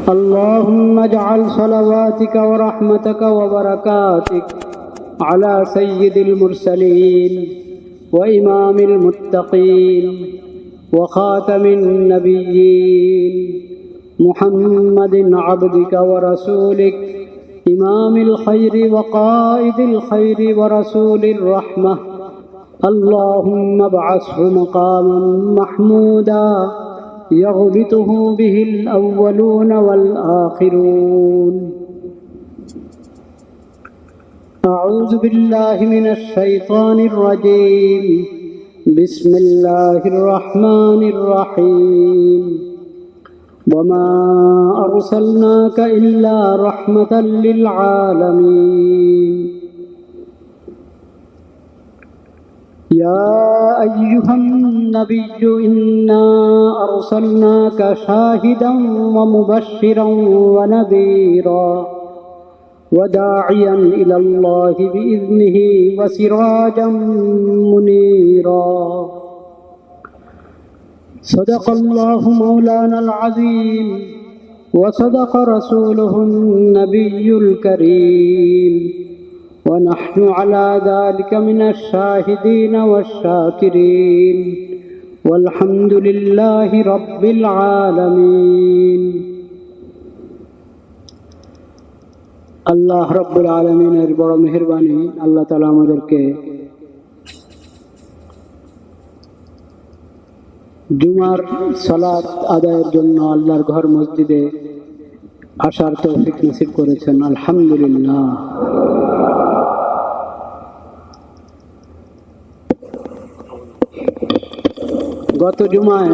اللهم اجعل صلواتك ورحمتك وبركاتك على سيد المرسلين وإمام المتقين وخاتم النبيين محمد عبدك ورسولك إمام الخير وقائد الخير ورسول الرحمة. اللهم ابعثه مقاما محمودا يغبطه به الأولون والآخرون. أعوذ بالله من الشيطان الرجيم. بسم الله الرحمن الرحيم. وما أرسلناك إلا رحمة للعالمين. يا أيها النبي إنا أرسلناك شاهدا ومبشرا ونذيرا وداعيا إلى الله بإذنه وسراجا منيرا. صدق الله مولانا العظيم وصدق رسوله النبي الكريم ونحن على ذلك من الشاهدين والشاكرين والحمد لله رب العالمين. আল্লাহ রব্বুল আলামিনের বড় মেহেরবানি, আল্লাহ তাআলা আমাদেরকে জুমার সালাত আদায়ের জন্য আল্লাহর ঘর মসজিদে আসার তৌফিক নসিব করেছেন। আলহামদুলিল্লাহ। গত জুমায়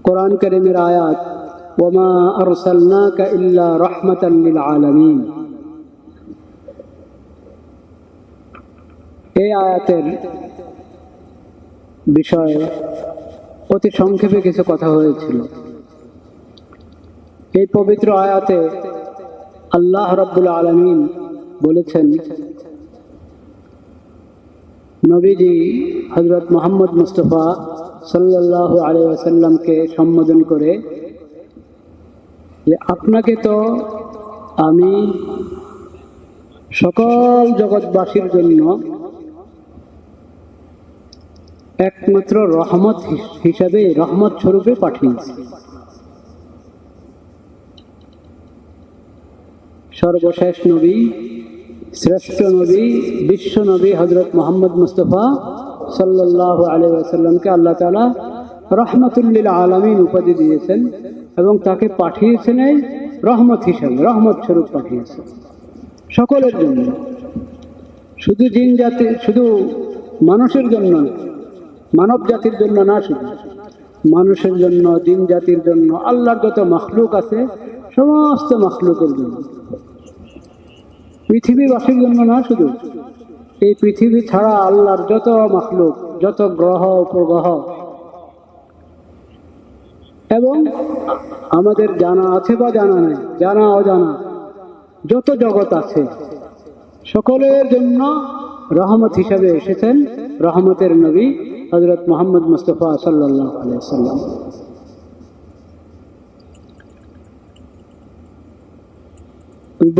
কোরআন কারীমের আয়াত ওয়ামা আরসালনাকা ইল্লা রাহমাতাল লিল আলামিন, এই আয়াতের বিষয়ে অতি সংক্ষেপে কিছু কথা হয়েছিল। এই পবিত্র আয়াতে আল্লাহ রাব্বুল আলামিন বলেছেন, নবীজি হযরত মুহাম্মদ মুস্তাফা সাল্লাল্লাহু আলাইহি ওয়াসাল্লামকে সম্বোধন করে যে আপনাকে তো আমি সকল জগৎবাসীর জন্য একমাত্র রহমত হিসাবে, রহমত স্বরূপে পাঠিয়েছি। সর্বশেষ নবী, শ্রেষ্ঠ নবী, বিশ্ব নবী হযরত মুহাম্মদ মুস্তাফা সাল্লাল্লাহু আলাইহি ওয়াসাল্লামকে আল্লাহ তাআলা রাহমাতুল লিল আলামিন উপাধি দিয়েছেন এবং তাকে পাঠিয়েছেন এই রহমত হিসাবে, রহমত স্বরূপ পাঠিয়েছেন সকলের জন্য, শুধু জিন জাতি, শুধু মানুষের জন্য, মানব জাতির জন্য না, শুধু মানুষের জন্য, জিন জাতির জন্য, আল্লাহর যত মাখলুক আছে সমস্ত মাখলুকের জন্য, পৃথিবীবাসীর জন্য না, শুধু এই পৃথিবী ছাড়া আল্লাহর যত মাখলুক, যত গ্রহ উপগ্রহ এবং আমাদের জানা আছে বা জানা নেই, জানা অজানা যত জগৎ আছে সকলের জন্য রহমত হিসাবে এসেছেন রহমতের নবী হযরত মুহাম্মদ মুস্তাফা সাল্লাল্লাহু আলাইহি ওয়াসাল্লাম।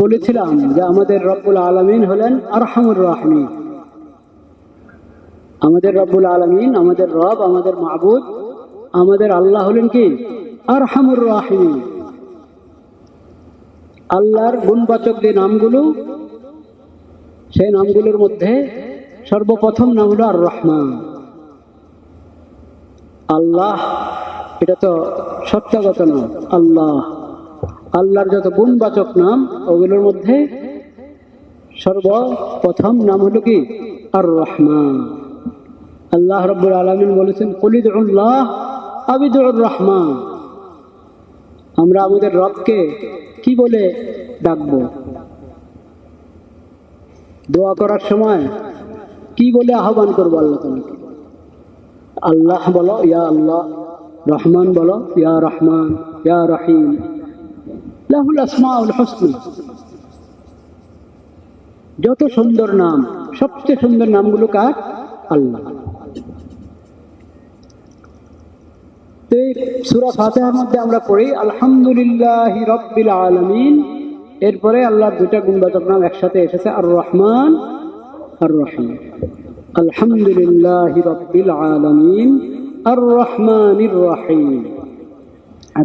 বলেছিলাম যে আমাদের রব্বুল আলামিন হলেন আরহামুর রাহিমিন। আমাদের রব্বুল আলামিন, আমাদের রব, আমাদের মাবুদ, আমাদের আল্লাহ হলেন কি? আরহামুর রাহিমিন। আল্লাহর গুণবাচক যে নামগুলো, সেই নামগুলোর মধ্যে সর্বপ্রথম নাম হলো আর রহমান। আল্লাহ, এটা তো সত্যগত নাম আল্লাহ। আল্লাহর যত গুণবাচক নাম ওগুলোর মধ্যে সর্বপ্রথম নাম হলো কি? আর রহমান। আল্লাহ রাব্বুল আলামিন বলেছেন, কুল উদউল্লাহ আও উদউর রহমান। আমরা আমাদের রবকে কি বলে ডাকবো? দোয়া করার সময় কি বলে আহ্বান করবো আল্লাহ তাআলাকে? আল্লাহ বলো, ইয়া আল্লাহ। রহমান বলো, ইয়া রহমান, ইয়া রহিম। লাহুল আসমাউল হুসনা। যত সুন্দর নাম, সবচেয়ে সুন্দর নামগুলো কার? আল্লাহ। তো এই সূরা ফাতিহার মধ্যে আমরা পড়ি আলহামদুলিল্লাহি রাব্বিল আলামিন, এরপরে আল্লাহর দুইটা গুণবাচক নাম একসাথে এসেছে, আর রহমান আর রহিম। আলহামদুলিল্লাহি রাব্বিল আলামিন আর রহমানির রহিম,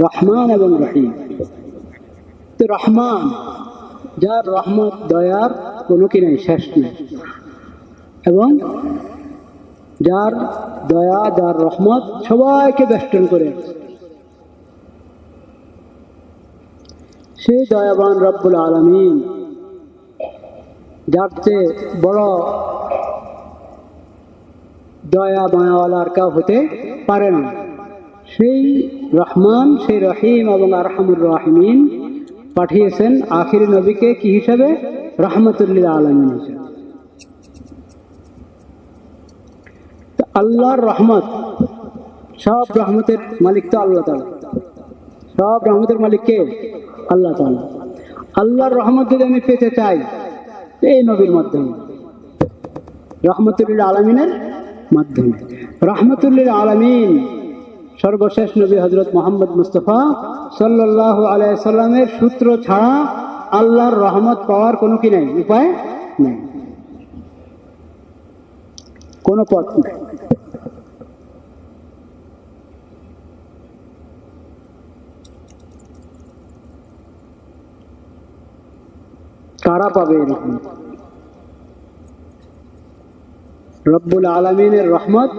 রহমান এবং রহিম। তো রহমান, যার রহমত দয়ার কোনো কি নাই, শেষ নেই, এবং যার দয়া যার রহমত সবাইকে বেষ্টন করে আছে, সেই দয়াবান রব্বুল আলামিন, যার চেয়ে বড় দয়া মায়াওয়ালার কেউ হতে পারে না, সেই রহমান, সেই রহিম এবং আরহামুর রাহিমিন পাঠিয়েছেন আখির নবীকে কি হিসাবে? রাহমাতুল লিল আলামিন হিসাবে। আল্লাহর রহমত, সব রহমতের মালিক তো আল্লাহ তাআলা, সব রহমতের মালিক কে? আল্লাহ তাআলা। আল্লাহর রহমত যদি আমি পেতে চাই এই নবীর মাধ্যমে, রাহমাতুল লিল আলামিনের মাধ্যমে। রাহমাতুল লিল আলামিন সর্বশেষ নবী হযরত মুহাম্মদ মুস্তাফা সাল্লাল্লাহু আলাইহি সাল্লামের সূত্র ছাড়া আল্লাহর রহমত পাওয়ার কোনো কি নাই, উপায় নেই, কোনো পথ নেই। কারা পাবে এই রহমত? রব্বুল আলামিনের রহমত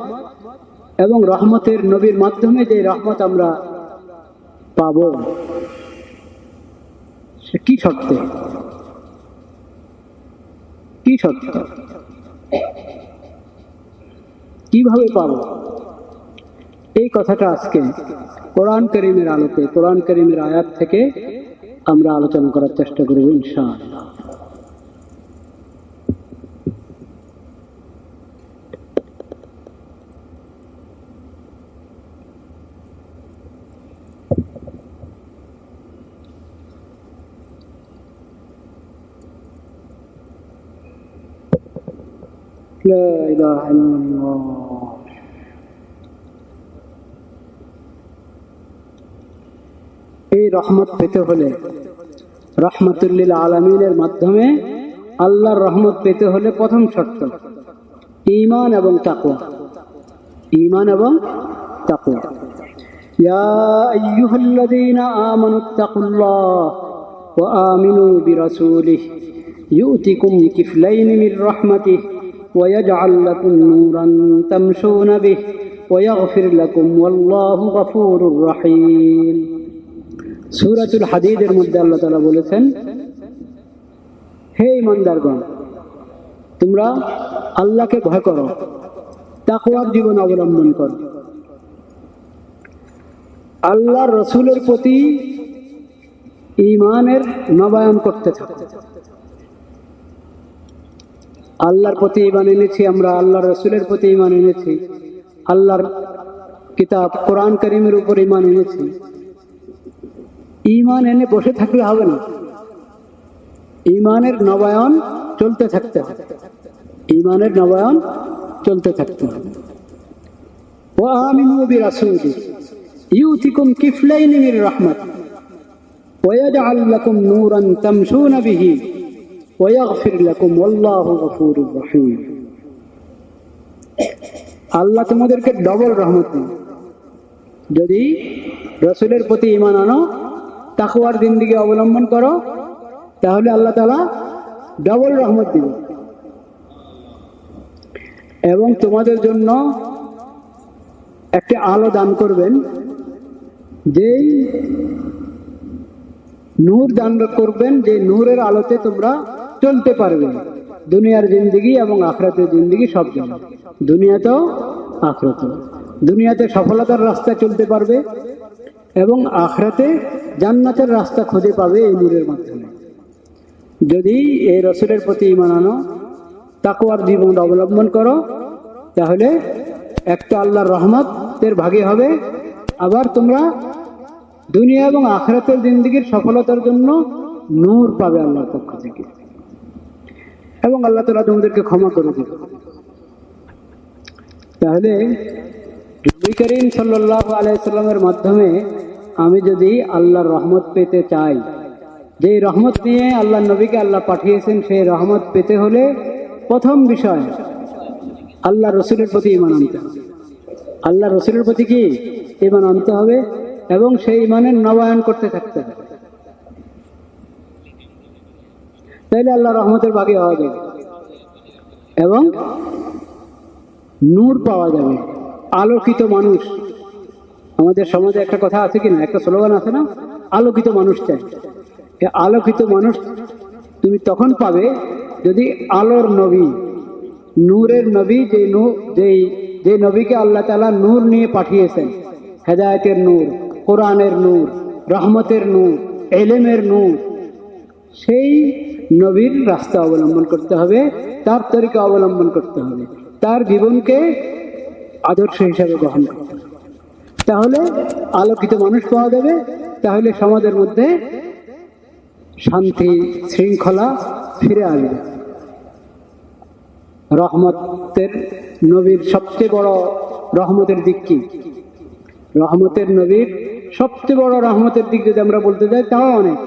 এবং রহমতের নবীর মাধ্যমে যে রহমত আমরা পাব, সে কি শর্তে, কি শর্ত, কিভাবে পাব? এই কথাটা আজকে কোরআন কারীমের আলোকে, কোরআন কারীমের আয়াত থেকে আমরা আলোচনা করার চেষ্টা করব ইনশাআল্লাহ। লা ইলাহা ইল্লাল্লাহ। এই রহমত পেতে হলে, রাহমাতুল লিল আলামিনের মাধ্যমে আল্লাহর রহমত পেতে হলে প্রথম শর্ত ঈমান এবং তাকওয়া, ঈমান এবং তাকওয়া। ইয়া আইয়ুহাল্লাযীনা আমানুত্তাকুল্লাহ ওয়া আমিনু বিরাসূলিহি ইউতিকুম কিফলাইনি মির রাহমাতিহি ওয়া ইয়াজআল লাকুম নূরান তামশুনা বিহি ওয়া ইয়াগফির লাকুম ওয়াল্লাহু গফুরুর রহিম। সূরাতুল হাদীদের মধ্যে আল্লাহ তাআলা বলেছেন, হে ঈমানদারগণ, তোমরা আল্লাহকে ভয় করো, তাকওয়ার জীবন অবলম্বন করো, আল্লাহর রাসূলের প্রতি ঈমানের নবায়ন করতে থাকো। আল্লাহর প্রতি ঈমান এনেছি আমরা, আল্লাহর রাসূলের প্রতি ঈমান এনেছি, আল্লাহর কিতাব কোরআন কারীমের উপর ঈমান এনেছি। ঈমান এনে বসে থাকলে হবে না, ঈমানের নবায়ন চলতে থাকতে হবে, ঈমানের নবায়ন চলতে থাকতে হবে। ওয়া আমিনু বিরাসূলিহি ইউতিকুম কিফলাইনি মির রাহমাতিহি ওয়া ইয়াজআল লাকুম নূরান তামশুনা বিহি ওয়া ইয়াগফির লাকুম ওয়াল্লাহু গফুরুর রহিম। আল্লাহ তোমাদেরকে ডবল রহমত দেন যদি রাসূলের প্রতি ঈমান আনো, তাকওয়ার জিন্দেগি অবলম্বন করো, তাহলে আল্লাহ তাআলা ডবল রহমত দিবেন এবং তোমাদের জন্য একটি আলো দান করবেন, যেই নূর দান করবেন, যে নূরের আলোতে তোমরা চলতে পারবে দুনিয়ার জিন্দেগি এবং আখিরাতের জিন্দেগি, সব জন্য, দুনিয়াতেও আখিরাতেও। দুনিয়াতে সফলতার রাস্তায় চলতে পারবে এবং আখিরাতে জান্নাতের রাস্তা খুঁজে পাবে এই নূরের মাধ্যমে। যদি এই রাসূলের প্রতি ঈমান আনো, তাকওয়ার জীবন অবলম্বন করো, তাহলে একটা আল্লাহর রহমতের ভাগী হবে, আবার তোমরা দুনিয়া এবং আখিরাতের জিন্দেগির সফলতার জন্য নূর পাবে আল্লাহর পক্ষ থেকে, এবং আল্লাহ তাআলা তোমাদেরকে ক্ষমা করে দেবে। তাহলে নবী করিম সাল্লাল্লাহু আলাইহি সাল্লামের মাধ্যমে আমি যদি আল্লাহর রহমত পেতে চাই, যে রহমত নিয়ে আল্লাহ নবীকে আল্লাহ পাঠিয়েছেন, সেই রহমত পেতে হলে প্রথম বিষয় আল্লাহ রসুলের প্রতি ঈমান আনতে হবে। আল্লাহ রসুলের প্রতি কি ঈমান আনতে হবে এবং সেই ঈমানের নবায়ন করতে থাকতে হবে, তাইলে আল্লাহ রহমতের ভাগী হওয়া যাবে এবং নূর পাওয়া যাবে, আলোকিত মানুষ। আমাদের সমাজে একটা কথা আছে কিনা, একটা স্লোগান আছে না, আলোকিত মানুষ চাই। এই আলোকিত মানুষ তুমি তখন পাবে যদি আলোর নবী, নূরের নবী, যে নবীকে আল্লাহ তাআলা নূর নিয়ে পাঠিয়েছেন, হেদায়েতের নূর, কোরআনের নূর, রহমতের নূর, ইলমের নূর, সেই নবীর রাস্তা অবলম্বন করতে হবে, তার তরিকা অবলম্বন করতে হবে, তার জীবনকে আদর্শ হিসাবে গ্রহণ করতে হবে। তাহলে আলোকিত মানুষ পাওয়া যাবে, তাহলে সমাজের মধ্যে শান্তি শৃঙ্খলা ফিরে আসবে। রহমতের নবীর সবচেয়ে বড় রহমতের দিক কি? রহমতের নবীর সবচেয়ে বড় রহমতের দিক যদি আমরা বলতে যাই তাও অনেক।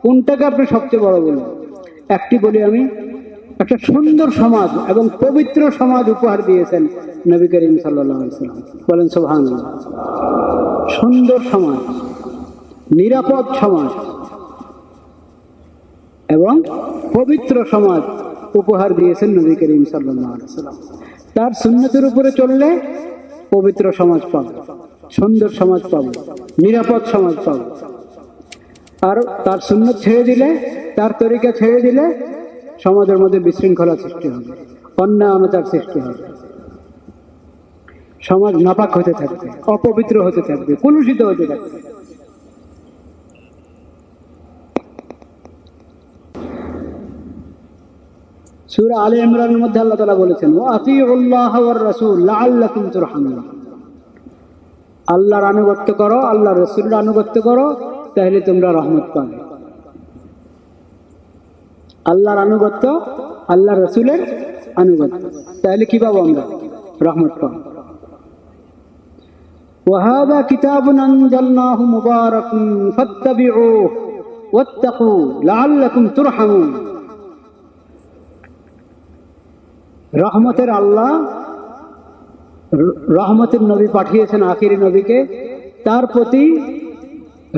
কোনটাকে আপনি সবচেয়ে বড় বলবেন? একটি বলি আমি, একটা সুন্দর সমাজ এবং পবিত্র সমাজ উপহার দিয়েছেন নবী করিম সাল্লাল্লাহু আলাইহি ওয়াসাল্লাম। বলেন সুবহানাল্লাহ। সুন্দর সমাজ, নিরাপদ সমাজ এবং পবিত্র সমাজ উপহার দিয়েছেন নবী করিম সাল্লাল্লাহু আলাইহি ওয়াসাল্লাম। তার সুন্নতের উপরে চললে পবিত্র সমাজ পাবো, সুন্দর সমাজ পাবো, নিরাপদ সমাজ পাবো। আর তার সুন্নত ছেড়ে দিলে, তার তরিকা ছেড়ে দিলে সমাজের মধ্যে বিশৃঙ্খলা সৃষ্টি হবে, অন্যায় অনাচার সৃষ্টি হবে, সমাজ নাপাক হতে থাকবে, অপবিত্র হতে থাকবে, কলুষিত হতে থাকবে। সূরা আলে ইমরানের মধ্যে আল্লাহ তাআলা বলেছেন, ওয়া আতিউল্লাহ ওয়ার রাসূল লাআল্লাকুম তুরহামুন। আল্লাহর আনুগত্য করো, আল্লাহর রাসূলের আনুগত্য করো, তাহলে তোমরা রহমত পাবে। আল্লাহর আনুগত্য, আল্লাহর রাসূলের আনুগত্য, তাহলে কি পাবো আমরা? রহমত পাবো। ওয়া হাযা কিতাবুন আনজালনাহু মুবারাকুন ফাত্তাবিউহু ওয়াত্তাকু লাআল্লাকুম তুরহামুন। রহমতের আল্লাহ রহমতের নবী পাঠিয়েছেন, আখিরি নবীকে, তার প্রতি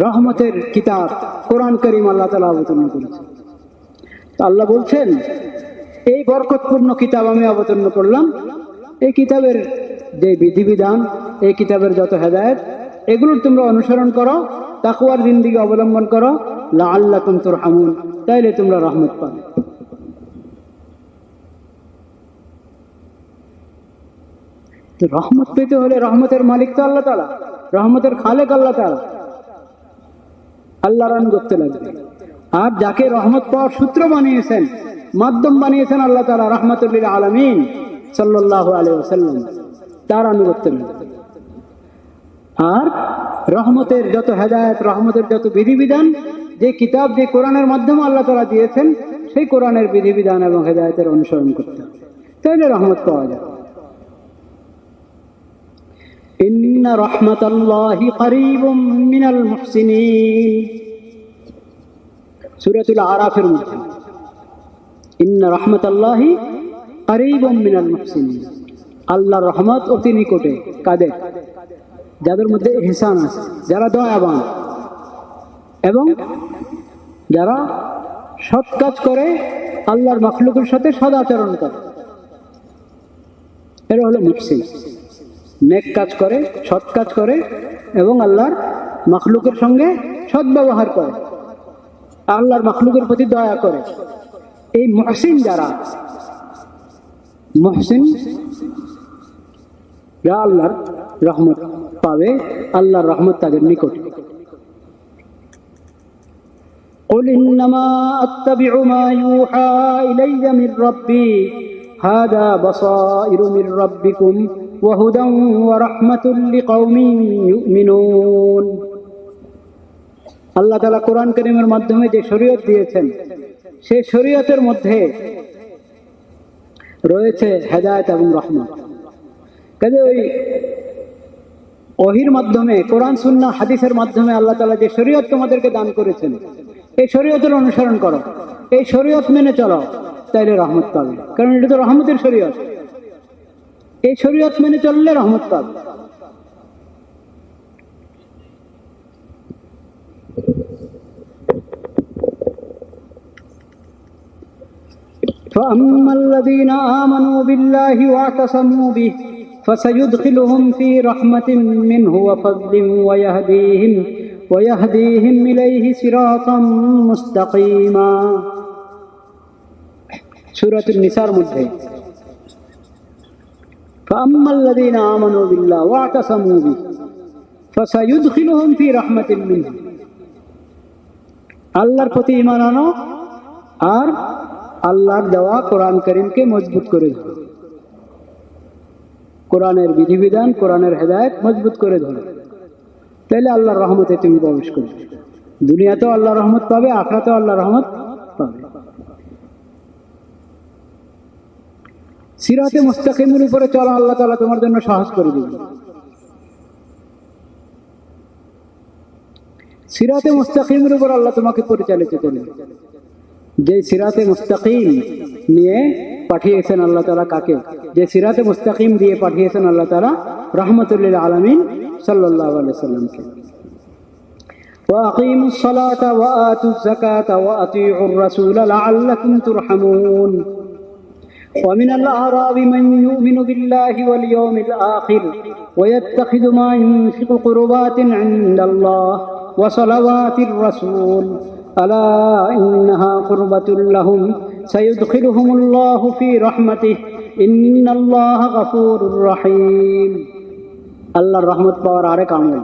রহমতের কিতাব কোরআন কারীম আল্লাহ তাআলা অবতীর্ণ করেছেন। আল্লাহ বলছেন, এই বরকতপূর্ণ কিতাব আমি অবতীর্ণ করলাম, এই কিতাবের যে বিধিবিধান, এই কিতাবের যত হেদায়েত, এগুলোর তোমরা অনুসরণ করো, তাকওয়ার জিন্দেগি অবলম্বন করো, লাআল্লাকুম তুরহামুন, তাইলে তোমরা রহমত পাবে। রহমত পেতে হলে রহমতের মালিক তো আল্লাহ তাআলা, রহমতের খালেক আল্লাহ তাআলা, আল্লাহর আনুগত্য লাগবে। আর যাকে রহমত পাওয়ার সূত্র বানিয়েছেন, মাধ্যম বানিয়েছেন আল্লাহ তাআলা, রাহমাতুল লিল আলামিন সাল্লাল্লাহু আলাইহি ওয়াসাল্লাম, তার আনুগত্য লাগবে। আর রহমতের যত হেদায়েত, রহমতের যত বিধিবিধান, যে কিতাব, যে কোরআনের মাধ্যমে আল্লাহ তাআলা দিয়েছেন, সেই কোরআনের বিধিবিধান এবং হেদায়েতের অনুসরণ করতে হবে, তাহলে রহমত পাওয়া যায়। ইন্না রাহমাতাল্লাহি কারীবুম মিনাল মুহসিনিন, সূরাতুল আরাফের মধ্যে, ইন্না রাহমাতাল্লাহি কারীবুম মিনাল মুহসিনিন, আল্লাহর রহমত অতি নিকটে। কাদের? যাদের মধ্যে ইহসান আছে, যারা দয়াবান এবং যারা সৎ কাজ করে, আল্লাহর মাখলুকের সাথে সদাচরণ করে, এরা হলো মুহসিন। নেক কাজ করে, সৎ কাজ করে এবং আল্লাহর মাখলুকের সঙ্গে সদ্ব্যবহার করে, আল্লাহর মাখলুকের প্রতি দয়া করে। এই মুহসিন যারা, মুহসিন আল্লাহর রহমত পাবে, আল্লাহর রহমত তাদের নিকটে। قل إنما أتبع ما يوحى إلي من ربي هذا بصائر من ربكم وهدى ورحمة لقوم يؤمنون। আল্লাহ তাআলা কোরআন কারীমের মাধ্যমে যে শরীয়ত দিয়েছেন, সেই শরীয়তের মধ্যে রয়েছে হেদায়েত এবং রহমত। কাজে ওই ওহির মাধ্যমে, কোরআন সুন্নাহ হাদিসের মাধ্যমে আল্লাহ তাআলা যে শরীয়ত তোমাদেরকে দান করেছেন, এই শরীয়তের অনুসরণ করো, এই শরীয়ত মেনে চলো, তাইলে রহমত পাবে। কারণ এটা তো রহমতের শরীয়ত, এই শরীয়ত মেনে চললে রহমত পাবে। فأما الذين آمنوا بالله واعتصموا به فسيدخلهم في رحمة منه وفضل ويهديهم إليه صراطا مستقيما। سورة النساء মধ্যে فأما الذين آمنوا بالله واعتصموا به فسيدخلهم في رحمة منه। আল্লাহর প্রতি ঈমান আনো আর আল্লাহর দেওয়া কোরআন কারীমকে মজবুত করে ধরো, কোরআনের বিধিবিধান, কোরআনের হেদায়েত মজবুত করে ধরো, তাহলে আল্লাহর রহমতে তুমি প্রবেশ করবে। দুনিয়াতেও আল্লাহর রহমত পাবে, আখিরাতেও আল্লাহর রহমত পাবে। সিরাতে মুস্তাকিমের উপরে চলা আল্লাহ তাআলা তোমার জন্য সহজ করে দিবেন। সিরাতে মুস্তাকিমের উপর আল্লাহ তোমাকে পরিচালিত করবে। যে সিরাতে মুস্তাকিম নিয়ে পাঠিয়েছেন আল্লাহ তাআলা কাকে? যে সিরাতে মুস্তাকিম দিয়ে পাঠিয়েছেন আল্লাহ তাআলা রাহমাতুল লিল আলামিন সাল্লাল্লাহু আলাইহি ওয়াসাল্লামকে। ওয়াকিমুস সালাতা ওয়া আতুজ যাকাতা ওয়া আতিউর রাসূলা লাআল্লাকুম তুরহামুন। ومن الأعراب من يؤمن بالله واليوم الآخر ويتخذ ما ينفق قربات عند الله وصلوات الرسول ألا إنها قربة لهم سيدخلهم الله في رحمته إن الله غفور رحيم। আল্লাহর রহমত পাওয়ার আরেক আমল,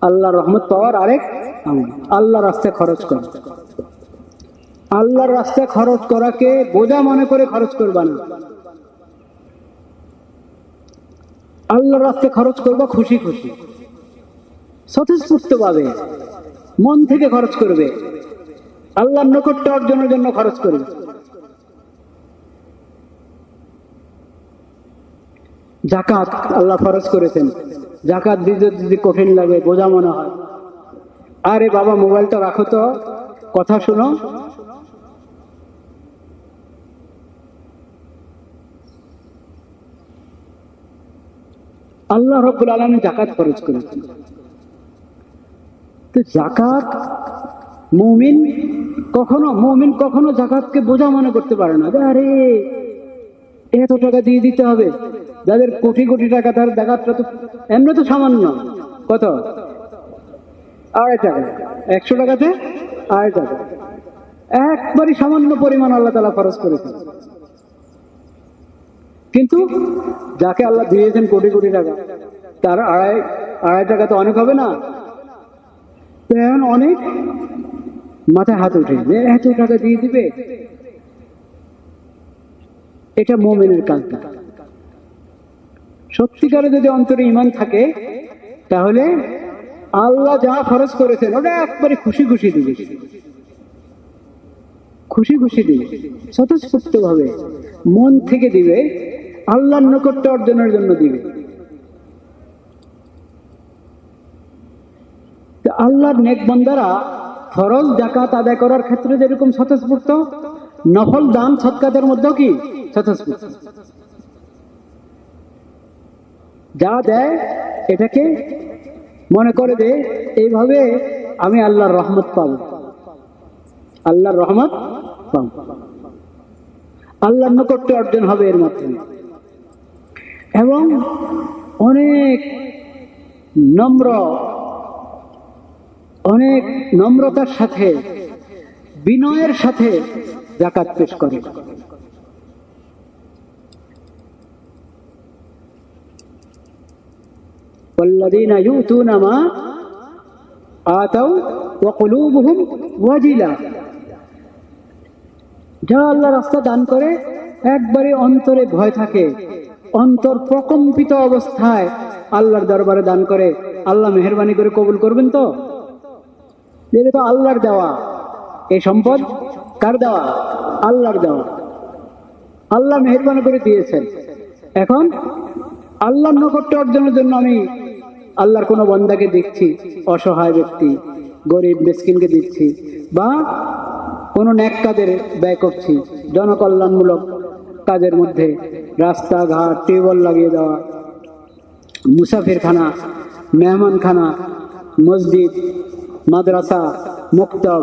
আল্লাহর রহমত পাওয়ার আরেক আমল আল্লাহর রাস্তায় খরচ করা। আল্লাহর রাস্তায় খরচ করাকে বোঝা মনে করে খরচ করবা না। আল্লাহর রাস্তায় খরচ করবা খুশি খুশি, স্বতঃস্ফূর্ত ভাবে, মন থেকে খরচ করবে, আল্লাহর নৈকট্য অর্জনের জন্য খরচ করবে। যাকাত আল্লাহ ফরজ করেছেন, যাকাত দিতে যদি কঠিন লাগে, বোঝা মনে হয়, আরে বাবা মোবাইলটা রাখো তো, কথা শোনো, আল্লাহ রাব্বুল আলামিন যাকাত ফরজ করেছেন। তো যাকাত মুমিন কখনো যাকাতকে বোঝা মনে করতে পারে না। আরে এত টাকা দিয়ে দিতে হবে, যাদের কোটি কোটি টাকা, তার যাকাতটা তো এমনি তো সামান্য, কত 2.5 টাকা, 100 টাকাতে 2.5 টাকা, একবারই সামান্য পরিমাণ আল্লাহ তাআলা ফরজ করেছেন। কিন্তু যাকে আল্লাহ দিয়েছেন কোটি কোটি টাকা, তার 2.5 টাকা তো অনেক হবে না? এখন অনেক মাথায় হাত উঠে যে এত টাকা দিয়ে দিবে, এটা মুমিনের কাজ না। সত্যিকারে যদি অন্তরে ঈমান থাকে, তাহলে আল্লাহ যা ফরজ করেছেন ওটা একবারে খুশি খুশি দিবে, খুশি খুশি দিবে, স্বতঃস্ফূর্ত ভাবে মন থেকে দিবে, আল্লাহর নৈকট্য অর্জনের জন্য দিবে। আল্লাহর নেক বান্দারা ফরজ যাকাত আদায় করার ক্ষেত্রে যেরকম স্বতঃস্ফূর্ত, নফল দান সদকাতের মধ্যেও কি স্বতঃস্ফূর্ত। যা দেয় এটাকে মনে করে যে এইভাবে আমি আল্লাহর রহমত পাবো, আল্লাহর রহমত পাবো, আল্লাহর নৈকট্য অর্জন হবে এর মাধ্যমে। এবং অনেক নম্রতার সাথে, বিনয়ের সাথে যাকাত পেশ করে। والذين يؤتون ما آتوا وقلوبهم وجلة। যা আল্লাহ রাস্তা দান করে একবারে অন্তরে ভয় থাকে, অন্তর প্রকম্পিত অবস্থায় আল্লাহর দরবারে দান করে, আল্লাহ মেহেরবানি করে কবুল করবেন তো? এটা তো আল্লাহর দেওয়া, এই সম্পদ কার দেওয়া? আল্লাহর দেওয়া, আল্লাহ মেহেরবানি করে দিয়েছেন। এখন আল্লাহর নৈকট্য অর্জনের জন্য আমি আল্লাহর কোনো বান্দাকে দেখছি, অসহায় ব্যক্তি, গরিব মিসকিনকে দিচ্ছি, বা কোনো নেক কাজের ব্যয় করছি, জনকল্যাণমূলক কাজের মধ্যে রাস্তাঘাট, টিউবওয়েল লাগিয়ে দেওয়া, মুসাফিরখানা, মেহমানখানা, মসজিদ, মাদ্রাসা, মক্তব,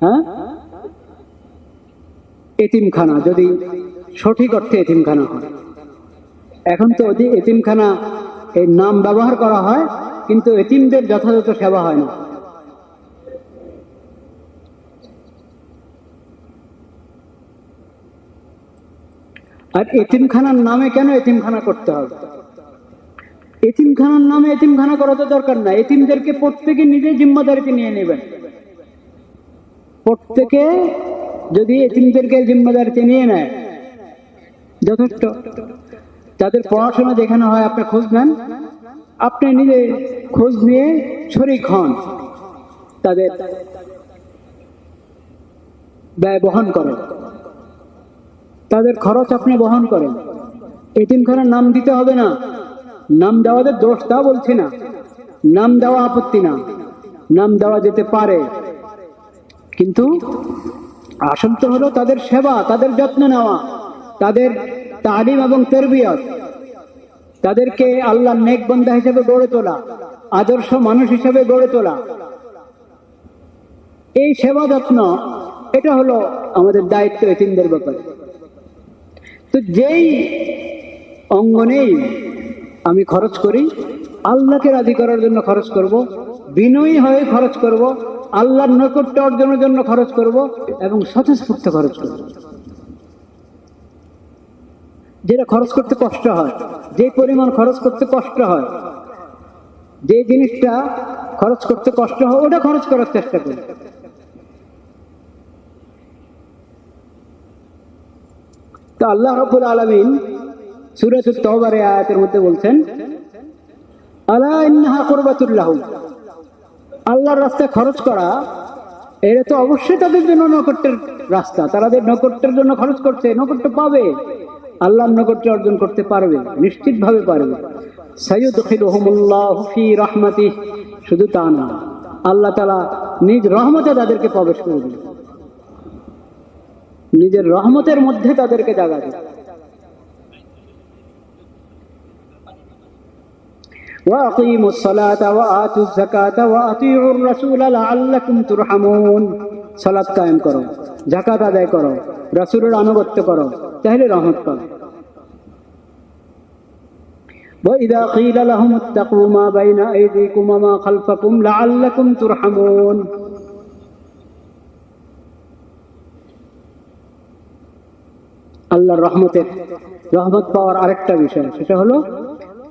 হ্যাঁ, এতিমখানা, যদি সঠিক অর্থে এতিমখানা হয়। এখন তো এতিমখানা এই নাম ব্যবহার করা হয়, কিন্তু এতিমদের যথাযথ সেবা হয় না। আর এতিমখানার নামে কেন এতিমখানা করতে হবে? এতিমখানার নামে এতিমখানা করা তো দরকার না। এতিমদেরকে প্রত্যেকে নিজে জিম্মাদারিতে নিয়ে নেবেন। প্রত্যেকে যদি এতিমদেরকে জিম্মাদারিতে নিয়ে নেয়, যথেষ্ট। তাদের পড়াশোনা যেখানে হয় আপনি খোঁজ নেন, আপনি নিজে খোঁজ নিয়ে শরীক হন, তাদের ব্যয় বহন করেন, তাদের খরচ আপনি বহন করেন। এতিমখানার নাম দিতে হবে না। নাম দেওয়াদের দোষ তা বলছি না, নাম দেওয়া আপত্তি না, নাম দেওয়া যেতে পারে, কিন্তু আসল তো হলো তাদের সেবা, তাদের যত্ন নেওয়া, তাদের তালিম এবং তরবিয়ত, তাদেরকে আল্লাহর নেক বান্দা হিসেবে গড়ে তোলা, আদর্শ মানুষ হিসেবে গড়ে তোলা। এই সেবা যত্ন, এটা হলো আমাদের দায়িত্ব এতিমদের ব্যাপারে। তো যেই অঙ্গনেই আমি খরচ করি, আল্লাহকে রাজি করার জন্য খরচ করব, বিনয়ী হয়ে খরচ করব, আল্লাহর নৈকট্য অর্জনের জন্য খরচ করব, এবং স্বতঃস্ফূর্ত খরচ করব। যেটা খরচ করতে কষ্ট হয়, যে পরিমাণ খরচ করতে কষ্ট হয়, যে জিনিসটা খরচ করতে কষ্ট হয়, ওটা খরচ করার চেষ্টা করি। তো আল্লাহ রাব্বুল আলামিন সূরাতুত তাওবার এই আয়াতের মধ্যে বলছেন, আলা ইন্নাহা কুরবাতুল লাহুম, আল্লাহর রাস্তায় খরচ করা এটা তো অবশ্যই তাদের জন্য নৈকট্যের রাস্তা। তাদের নৈকট্যের জন্য খরচ করছে, নৈকট্য পাবে, আল্লাহর নৈকট্য অর্জন করতে পারবে, নিশ্চিতভাবে পারবে। সাইয়ুদখিলুহুমুল্লাহু ফি রাহমাতিহি, শুধু তা না, আল্লাহ তাআলা নিজ রহমতে তাদেরকে প্রবেশ করে দিবেন, নিজের রহমতের মধ্যে তাদেরকে জায়গা দেবেন। وَأَقِيمُوا الصَّلَاةَ وَآتُوا الزَّكَاةَ وَأَطِيعُوا الرَّسُولَ لَعَلَّكُمْ تُرْحَمُونَ। সালাত কায়েম করো, যাকাত আদায় করো, রাসূলের আনুগত্য করো, তাহলে রহমত পাবে। وَإِذَا قِيلَ لَهُمُ اتَّقُوا مَا بَيْنَ أَيْدِيكُمْ وَمَا خَلْفَكُمْ لَعَلَّكُمْ تُرْحَمُونَ। আল্লাহর রহমত পাওয়ার আরেকটা বিষয়, সেটা হলো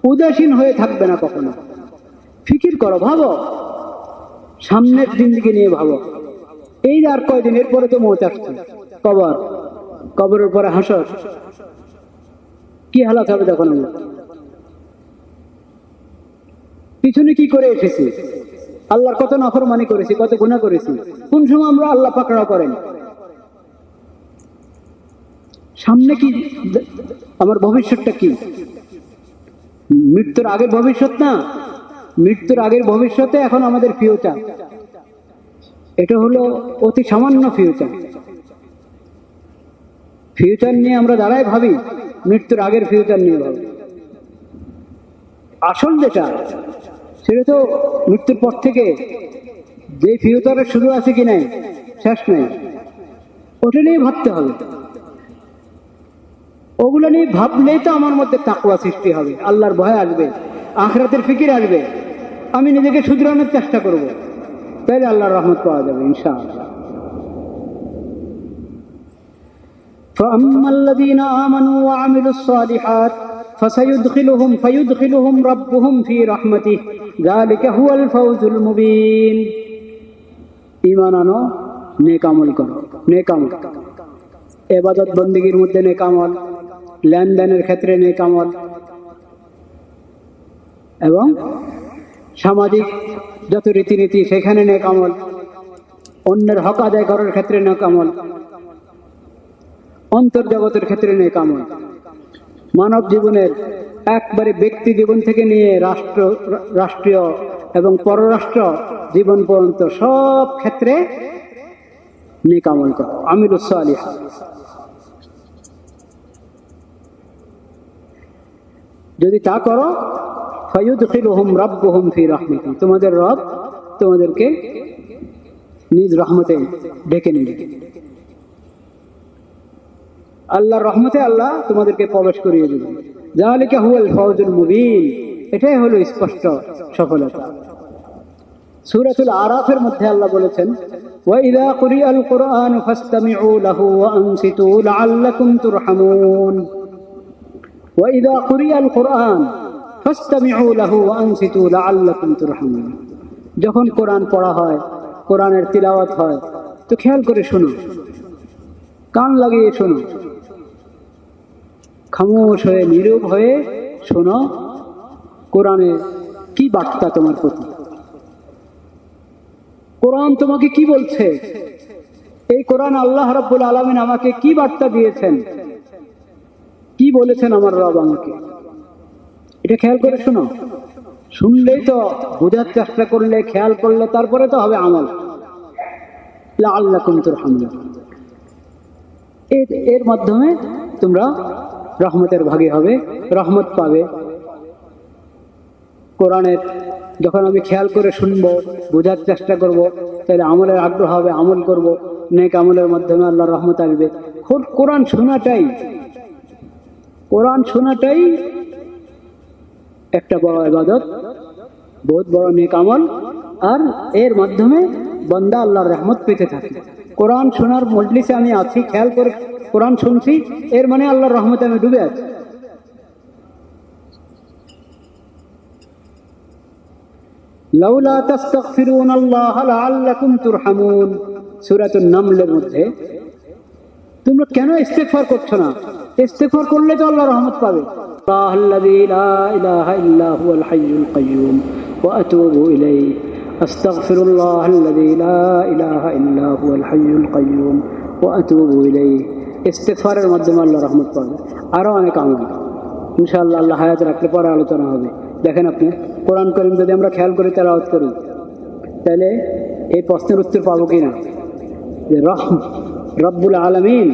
উদাসীন হয়ে থাকবে না কখনো। ফিকির করো, ভাবো, সামনের জিন্দেগি নিয়ে ভাবো। এই আর কয়দিন, এরপরে তো মৌত আসছে, কবরের পরে হাসর, কি হালাত হবে তখন? আমরা পিছনে কি করে এসেছি, আল্লাহর কত নাফরমানি করেছি, কত গুনাহ করেছি, কোন সময় আমরা আল্লাহ পাকড়াও করেন। সামনে কি, আমার ভবিষ্যৎটা কি? মৃত্যুর আগের ভবিষ্যৎ না, মৃত্যুর আগের ভবিষ্যতে এখন আমাদের ফিউচার, এটা হলো অতি সামান্য ফিউচার। ফিউচার নিয়ে আমরা দাঁড়াই ভাবি, মৃত্যুর আগের ফিউচার নিয়ে ভাবি। আসল যেটা, সেটা তো মৃত্যুর পর থেকে যে ফিউচারের শুরু আছে কি নাই, শেষ নাই, ওটা নিয়ে ভাবতে হবে। ওগুলো নিয়ে ভাবলেই তো আমার মধ্যে তাকওয়া সৃষ্টি হবে, আল্লাহর ভয় আসবে, আখিরাতের ফিকির আসবে, আমি নিজেকে শুধরানোর চেষ্টা করব, তাহলে আল্লাহর রহমত পাওয়া যাবে ইনশাআল্লাহ। فَأَمَّا الَّذِينَ آمَنُوا وَعَمِلُوا الصَّالِحَاتِ فَيُدْخِلُهُمْ رَبُّهُمْ فِي رَحْمَتِهِ ذَلِكَ هُوَ الْفَوْزُ الْمُبِينُ। ঈমান আনো, নেক আমল করো, নেক আমল, ইবাদত বন্দেগীর মধ্যে নেক আমল, লেনদেনের ক্ষেত্রে নেক আমল, এবং সামাজিক যত রীতিনীতি সেখানে নেক আমল, অন্যের হক আদায় করার ক্ষেত্রে নেক আমল, অন্তর্জগতের ক্ষেত্রে নেক আমল। মানব জীবনের একবারে ব্যক্তি জীবন থেকে নিয়ে রাষ্ট্রীয় এবং পররাষ্ট্র জীবন পর্যন্ত সব ক্ষেত্রে নেক আমল করো, আমিলুস সালিহাত। যদি তা করো, ফায়ুদখিলুহুম রাব্বুহুম ফি রাহমাতিহি, তোমাদের রব তোমাদেরকে নিজ রহমতে ডেকে নেবে। আল্লাহর রহমতে আল্লাহ তোমাদেরকে প্রবেশ করিয়ে দেবেন। যালিকা হুয়াল ফাওজুল মুবিন, এটাই হলো স্পষ্ট সফলতা। সূরাতুল আরাফের মধ্যে আল্লাহ বলেছেন, ওয়া ইযা কুরিআল কুরআনু ফাসতামিউ লাহু ওয়া আনসিতু লাআল্লাকুম তুরহামুন। ওয়া ইযা কুরিআল কুরআন ফাসতামিউ লাহু ওয়া আনসিতু লাআল্লাকুম তুরহামুন। যখন কোরআন পড়া হয়, কোরআনের তিলাওয়াত হয়, তো খেয়াল করে শোনো, কান লাগিয়ে শোনো, খামোশ হয়ে নীরব হয়ে শোনো কোরআনে কি বার্তা তোমার প্রতি, কোরআন তোমাকে কি বলছে, এই কোরআন আল্লাহ রাব্বুল আলামিন আমাকে কি বার্তা দিয়েছেন, কি বলেছেন আমার রব আমাকে, এটা খেয়াল করে শোনো। শুনলেই তো বোঝার চেষ্টা করলে, খেয়াল করলে, তারপরে তো হবে আমল। লাআল্লাকুম তুরহামুন, এর মাধ্যমে তোমরা রহমতের ভাগী হবে, রহমত পাবে। কোরআনের যখন আমি খেয়াল করে শুনবো, বোঝার চেষ্টা করব, তাহলে আমলের আগ্রহ হবে, আমল করব, নেক আমলের মাধ্যমে আল্লাহর রহমত আসবে। কোরআন শোনাটাই একটা বড় ইবাদত, বহুত বড় নেক আমল, আর এর মাধ্যমে বান্দা আল্লাহর রহমত পেতে থাকে। কোরআন শোনার মজলিসে আমি আছি, খেয়াল করে কোরআন শুনছি, এর মানে আল্লাহর রহমতে আমি ডুবে আছি। লাউলা তাস্তাগফিরুনাল্লাহ লাআল্লাকুম তুরহামুন, সূরাতুন নামলের মধ্যে, তোমরা কেন ইস্তেগফার করছো না? ইস্তেগফার করলে তো আল্লাহর রহমত পাবে। আল্লাযী লা ইলাহা ইল্লা হুয়াল হাইয়ুল কাইয়্যুম ওয়া আতুবু ইলাইহি, আস্তাগফিরুল্লাহাল্লাযী লা ইলাহা ইল্লা হুয়াল হাইয়ুল কাইয়্যুম ওয়া আতুবু ইলাইহি। ইস্তেগফারের মাধ্যমে আল্লাহর রহমত পাবে। আরো অনেক আমল ইনশাআল্লাহ আল্লাহ হায়াত রাখলে পরে আলোচনা হবে। দেখেন আপনি কোরআন কারীম যদি আমরা খেয়াল করে তেলাওয়াত করি, তাহলে এই প্রশ্নের উত্তর পাবো কিনা যে রব্বুল আলামিন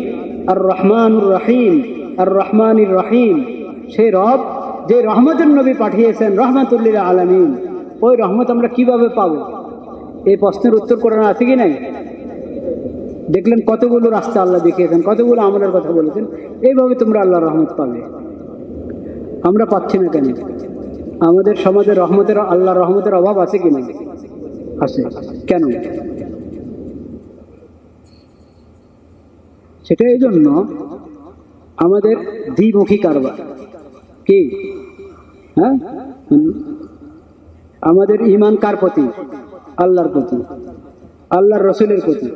আর রহমানুর রহিম, আর রহমানির রহিম, সেই রব যে রহমতের নবী পাঠিয়েছেন রহমাতুল লিল আলামিন, ওই রহমত আমরা কিভাবে পাবো? এই প্রশ্নের উত্তর কোরআনে আছে কি নাই? দেখলেন কতগুলো রাস্তা আল্লাহ দেখিয়েছেন, কতগুলো আমলের কথা বলেছেন, এইভাবে তোমরা আল্লাহর রহমত পাবে। আমরা পাচ্ছি না কেন? আমাদের সমাজে আল্লাহর রহমতের অভাব আছে কিনা? আছে। কেন? সেটা এই জন্য আমাদের দ্বিমুখী কারবার। কি? হ্যাঁ, আমাদের ঈমান কার প্রতি? আল্লাহর প্রতি, আল্লাহর রসুলের প্রতি,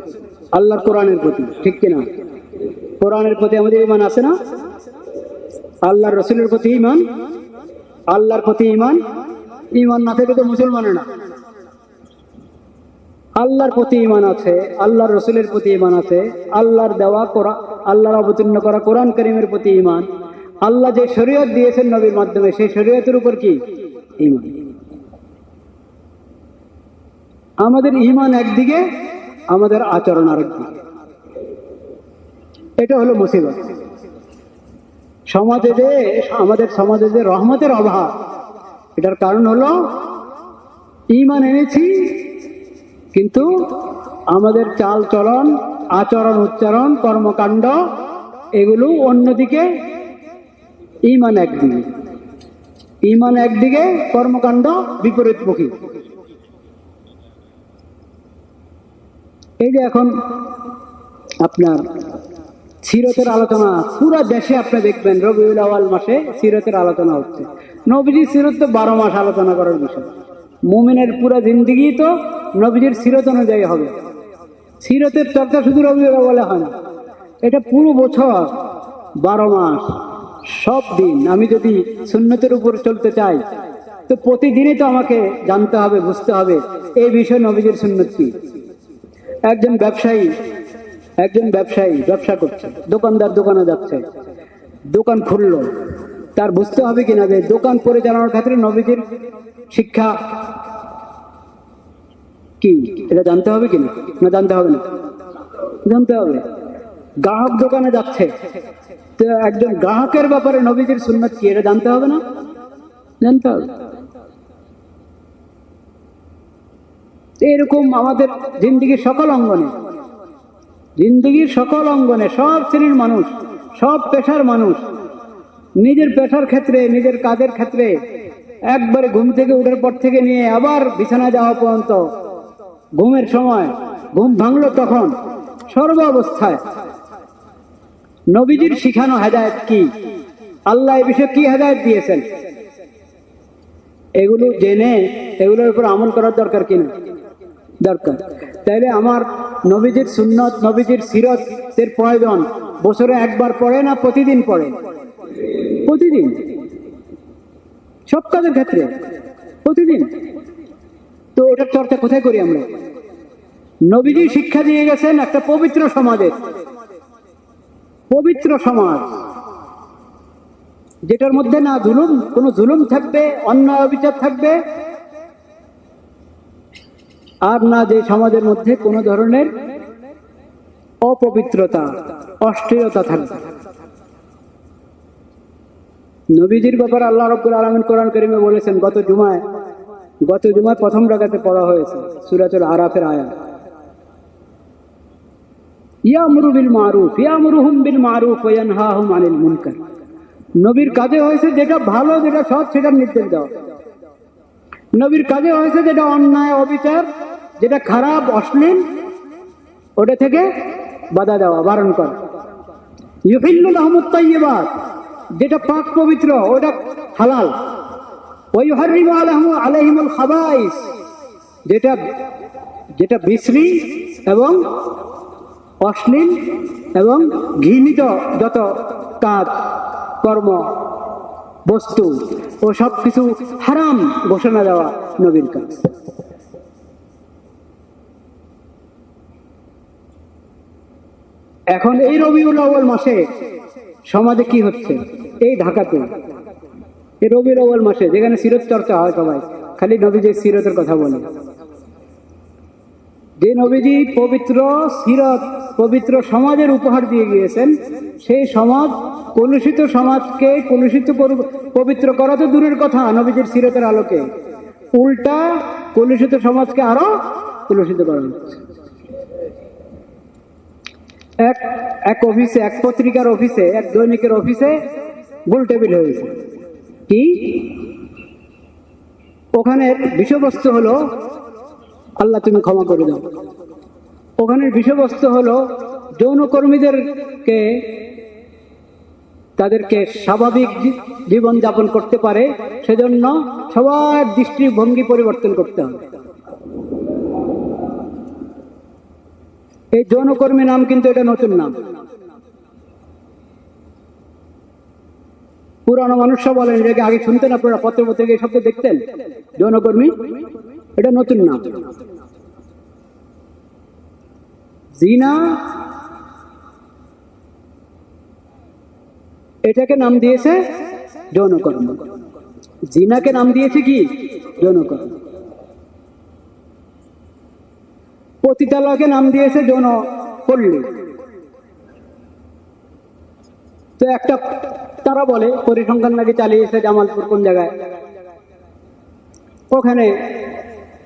আল্লাহর কোরআনের প্রতি, ঠিক কিনা? কোরআনের প্রতি আমাদের ঈমান আছে না? আল্লাহর রসুলের প্রতি ঈমান, আল্লাহর প্রতি ঈমান। ঈমান না থেকে তো মুসলমানের না। আল্লাহর প্রতি ঈমান আছে, আল্লাহর রসুলের প্রতি ঈমান আছে, আল্লাহর দেওয়া আল্লাহর অবতীর্ণ করা কোরআন কারীমের প্রতি ঈমান, আল্লাহ যে শরীয়ত দিয়েছেন নবীর মাধ্যমে সেই শরীয়তের উপর কি? ঈমান। আমাদের ঈমান একদিকে, আমাদের আচরণ আরেকদিকে। এটা হলো মুসিবত। আমাদের সমাজে যে রহমতের অভাব, এটার কারণ হলো ঈমান এনেছি, কিন্তু আমাদের চাল চলন, আচরণ, উচ্চারণ, কর্মকাণ্ড এগুলো অন্যদিকে। ঈমান একদিকে, ঈমান একদিকে, কর্মকাণ্ড বিপরীতমুখী। এই যে এখন আপনার সিরতের আলোচনা পুরা দেশে আপনি দেখবেন, রবিউল আউয়াল মাসে সিরতের আলোচনা হচ্ছে। নবীজির সিরত তো 12 মাস আলোচনা করার বিষয়। মুমিনের পুরা জিন্দেগি তো নবীজির সিরত অনুযায়ী হবে। সিরতের চর্চা শুধু রবিউল আউয়ালে হয় না, এটা পুরো বছর 12 মাস সব দিন। আমি যদি সুন্নতের উপর চলতে চাই, তো প্রতিদিনই তো আমাকে জানতে হবে, বুঝতে হবে এই বিষয়ে নবীজির সুন্নত কি। একজন ব্যবসায়ী ব্যবসা করছে, দোকানদার দোকানে যাচ্ছে, দোকান খুললো, তার বুঝতে হবে কিনা যে দোকান পরিচালনার ক্ষেত্রে নবীজির শিক্ষা কি, এটা জানতে হবে কিনা, না জানতে হবে না? জানতে হবে। গ্রাহক দোকানে যাচ্ছে, তো একজন গ্রাহকের ব্যাপারে নবীজির সুন্নাত কি, এটা জানতে হবে না? জানতে হবে। এরকম আমাদের জিন্দিগির সকল অঙ্গনে, জিন্দিগির সকল অঙ্গনে সব শ্রেণীর মানুষ, সব পেশার মানুষ নিজের পেশার ক্ষেত্রে, নিজের কাজের ক্ষেত্রে একবারে ঘুম থেকে ওঠার পর থেকে নিয়ে আবার বিছানা যাওয়া পর্যন্ত, ঘুমের সময় ঘুম ভাঙলো তখন, সর্ব অবস্থায় নবীজির শিখানো হেদায়েত কি, আল্লাহ এই বিষয়ে কি হেদায়েত দিয়েছেন, এগুলো জেনে এগুলোর উপর আমল করার দরকার কিনা? দরকার। তাইলে আমার নবীজির সুন্নত, নবীজির সিরতের প্রয়োজন বছরে একবার পড়ে না প্রতিদিন পড়ে? প্রতিদিন, সব কাজের ক্ষেত্রে প্রতিদিন। তো ওটার চর্চা কোথায় করি আমরা? নবীজি শিক্ষা দিয়ে গেছেন একটা পবিত্র সমাজের, পবিত্র সমাজ যেটার মধ্যে না জুলুম, কোন জুলুম থাকবে, অন্যায় অবিচার থাকবে, আর না যে সমাজের মধ্যে কোন ধরনের অপবিত্রতা, অশ্লীলতা থাকবে। নবীজির ব্যাপারে আল্লাহ রাব্বুল আলামিন কোরআন কারীমে বলেছেন, গত জুমায় প্রথম রাকাতে পড়া হয়েছে সূরাতুল আরাফের আয়াত, ইয়ামুরু বিল মারুফ, ইয়ামুরুহুম বিল মারুফ ওয়া ইয়ানহাহুম আনিল মুনকার। নবীর কাজে হয়েছে যেটা ভালো, যেটা সৎ, সেটার নির্দেশ দেওয়া। নবীর কাজে হয়েছে যেটা অন্যায়, অবিচার, যেটা খারাপ, অশ্লীল, ওটা থেকে বাধা দেওয়া, বারণ করা। ইউহিল্লু লাহুমুত তাইয়্যিবাত, যেটা পাক পবিত্র ওটা হালাল। ওয়া ইউহাররিমু আলাইহিমুল খাবাইস, যেটা বিশ্রী এবং অশ্লীল এবং ঘৃণিত যত কাজ, কর্ম, বস্তু ও সবকিছু হারাম ঘোষণা দেওয়া নবীর কাজ। এখন এই রবিউল আউয়াল মাসে সমাজে কি হচ্ছে? এই ঢাকাতে এই রবিউল আউয়াল মাসে যেখানে সিরত চর্চা হয়, সবাই খালি নবীজির সিরতের কথা বলে। যে নবীজি পবিত্র সিরত, পবিত্র সমাজের উপহার দিয়ে গিয়েছেন, সেই সমাজ কলুষিত সমাজকে পবিত্র করা তো দূরের কথা, নবীজির সিরতের আলোকে উল্টা কলুষিত সমাজকে আরো কলুষিত করা হচ্ছে। এক অফিসে, এক পত্রিকার অফিসে, এক দৈনিকের অফিসে গোল টেবিল হয়েছে। কি? ওখানের বিষয়বস্তু হলো, আল্লাহ তুমি ক্ষমা করে দাও। ওখানের বিষয়বস্তু হলো যৌনকর্মীদেরকে, তাদেরকে স্বাভাবিক জীবন যাপন করতে পারে সেজন্য সবার দৃষ্টিভঙ্গি পরিবর্তন করতে হবে। এই যৌনকর্মী নাম কিন্তু এটা নতুন নাম। পুরানো মানুষরা বলেন, এটাকে আগে শুনতেন আপনারা, পত্র পত্রিকা এই শব্দ দেখতেন, যৌনকর্মী, এটা নতুন নাম। জিনা এটাকে নাম দিয়েছে যৌনকর্ম, জিনাকে নাম দিয়েছে কি? যৌনকর্ম। পতিতালয়কে নাম দিয়েছে যৌন পল্লী। তো একটা তারা বলে পরিসংখ্যান নাকি চালিয়েছে জামালপুর কোন জায়গায়, ওখানে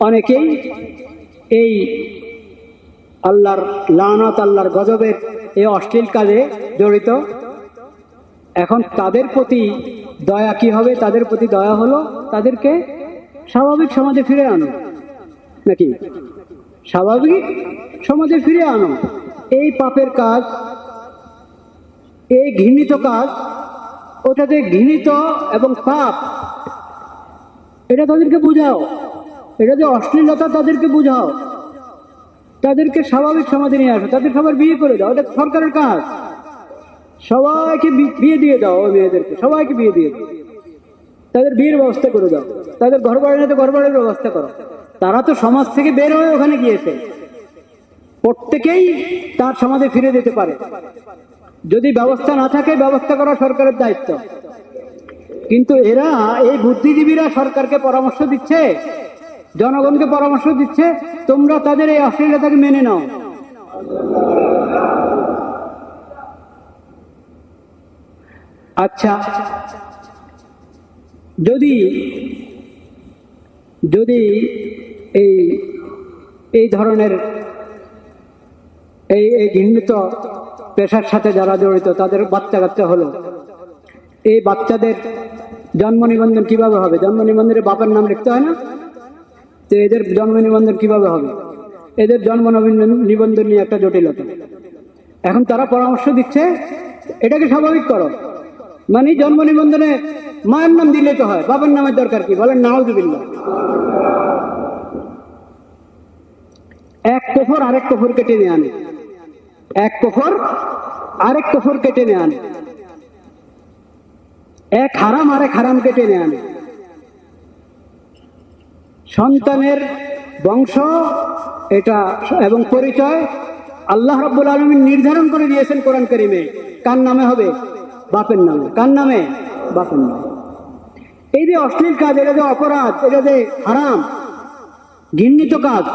অনেকেই এই আল্লাহর লানত, আল্লাহর গজবের এই অশ্লীল কাজে জড়িত। এখন তাদের প্রতি দয়া কি হবে? তাদের প্রতি দয়া হলো তাদেরকে স্বাভাবিক সমাজে ফিরে আনো, নাকি স্বাভাবিক সমাজে ফিরে আনো। এই পাপের কাজ, এই ঘৃণিত কাজ, ওটাতে ঘৃণিত এবং পাপ, এটা তাদেরকে বুঝাও। এটা যে অশ্লীলতা তাদেরকে বুঝাও, তাদেরকে স্বাভাবিক সমাজে নিয়ে আসো, তাদের সবার বিয়ে করে দাও, এটা সরকারের কাজ। সবাইকে বিয়ে দিয়ে দাও, ওই মেয়েদেরকে সবাইকে বিয়ে দিয়ে দাও, তাদের বিয়ের ব্যবস্থা করে দাও, তাদের ঘর বাড়ি নিতে ঘর বাড়ির ব্যবস্থা করো। তারা তো সমাজ থেকে বের হয়ে ওখানে গিয়েছে, প্রত্যেকেই তার সমাজে ফিরে যেতে পারে। যদি ব্যবস্থা না থাকে, ব্যবস্থা করা সরকারের দায়িত্ব। কিন্তু এরা, এই বুদ্ধিজীবীরা সরকারকে পরামর্শ দিচ্ছে, জনগণকে পরামর্শ দিচ্ছে, তোমরা তাদের এই অশ্লীলতাকে মেনে নাও। আচ্ছা, যদি যদি এই ধরনের এই ঘৃণিত পেশার সাথে যারা জড়িত, তাদের বাচ্চা কাচ্চা হলো, এই বাচ্চাদের জন্ম নিবন্ধন কিভাবে হবে? জন্ম নিবন্ধনে বাপের নাম লিখতে হয় না? তো এদের জন্ম নিবন্ধন কিভাবে হবে? এদের জন্ম নিবন্ধন নিয়ে একটা জটিলতা। এখন তারা পরামর্শ দিচ্ছে এটাকে স্বাভাবিক করো, মানে জন্ম নিবন্ধনে মায়ের নাম দিলে তো হয়, বাবার নামের দরকার কি? বলেন নাউযুবিল্লাহ। এক কুফর আরেক কুফরকে টেনে আনে, এক কুফর আরেক কুফরকে টেনে আনে, এক হারাম আরেক হারামকে টেনে আনে। সন্তানের বংশ এটা এবং পরিচয় আল্লাহ রাব্বুল আলামিন নির্ধারণ করে দিয়েছেন কোরআন কারীমে। কার নামে হবে? বাপের নামে। কার নামে? বাপের নামে। এই যে অশ্লীল কাজ, এটা যে অপরাধ, এটা যে হারাম, ঘৃণিত কাজ,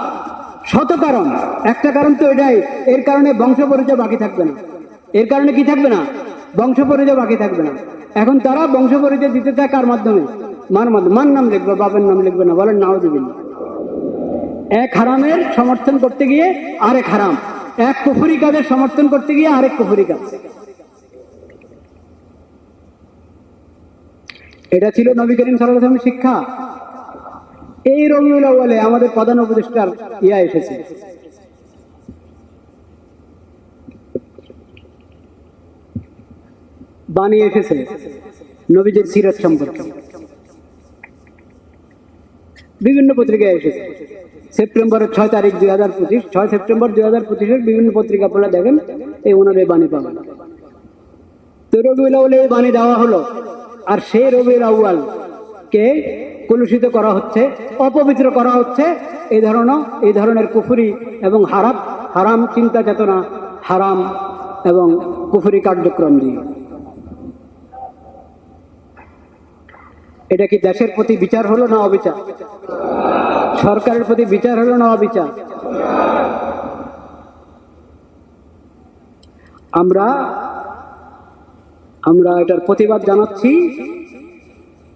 শত কারণ, একটা কারণ তো এটাই, এর কারণে বংশ পরিচয় বাকি থাকবে না। এর কারণে কি থাকবে না? বংশ পরিচয় বাকি থাকবে না। এখন তারা বংশ পরিচয় দিতে চায় কার মাধ্যমে? মার মাধ্যমে। মার নাম লিখবে, বাপের নাম লিখবে না। বলেন নাউযুবিল্লাহ। এক হারামের সমর্থন করতে গিয়ে আরেক হারাম, এক কুফরি কাজের সমর্থন করতে গিয়ে আরেক কুফরি কাজ। এটা ছিল নবী করিম সাল্লাল্লাহু আলাইহি ওয়াসাল্লামের শিক্ষা। এই রবিউল আউয়ালে আমাদের প্রধান উপদেষ্টার এসেছে, বাণী এসেছে নবীজির সিরাত সম্পর্কে, বিভিন্ন পত্রিকায় এসেছে। সেপ্টেম্বরের 6 তারিখ 2025, 6 সেপ্টেম্বর 2025 বিভিন্ন পত্রিকা পড়লে দেখেন এই ওনার এই বাণী পাবেন। তো রবিউল আউয়ালে এই বাণী দেওয়া হলো, আর সেই রবিউল আউয়াল কে কলুষিত করা হচ্ছে, অপবিত্র করা হচ্ছে এই ধরনের কুফরি এবং হারাম চিন্তা চেতনা, হারাম এবং কুফরি কার্যক্রম দিয়ে। এটা কি দেশের প্রতি বিচার হলো না অবিচার? সরকারের প্রতি বিচার হলো না অবিচার? আমরা এটার প্রতিবাদ জানাচ্ছি